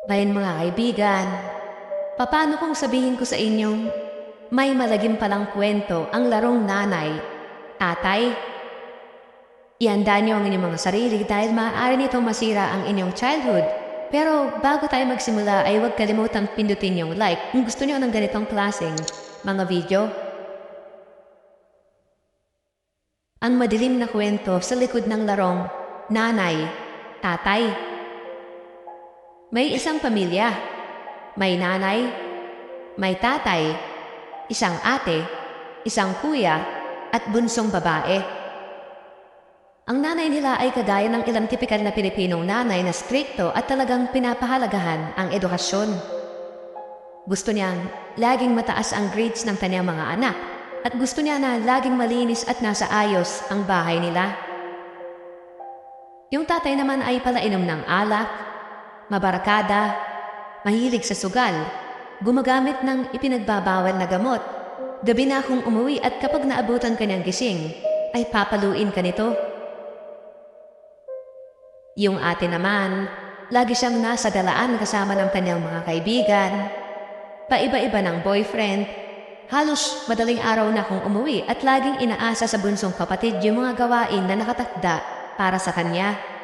Ngayon mga kaibigan, paano kung sabihin ko sa inyong may malagim palang kwento ang larong nanay, tatay? Ihanda niyo ang inyong mga sarili dahil maaari nitong masira ang inyong childhood. Pero bago tayo magsimula ay huwag kalimutang pindutin yung like kung gusto niyo ng ganitong klaseng mga video. Ang madilim na kwento sa likod ng larong nanay, tatay. May isang pamilya. May nanay, may tatay, isang ate, isang kuya, at bunsong babae. Ang nanay nila ay kagaya ng ilang tipikal na Pilipinong nanay na strikto at talagang pinapahalagahan ang edukasyon. Gusto niyang laging mataas ang grades ng kanyang mga anak at gusto niya na laging malinis at nasa ayos ang bahay nila. Yung tatay naman ay palainom ng alak, mabarakada, mahilig sa sugal, gumagamit ng ipinagbabawal na gamot, gabi na kung umuwi at kapag naabutan ka niyang gising, ay papaluin ka nito. Yung ate naman, lagi siyang nasa galaan kasama ng kanyang mga kaibigan, paiba-iba ng boyfriend, halos madaling araw na kung umuwi at laging inaasa sa bunsong kapatid yung mga gawain na nakatakda para sa kanya.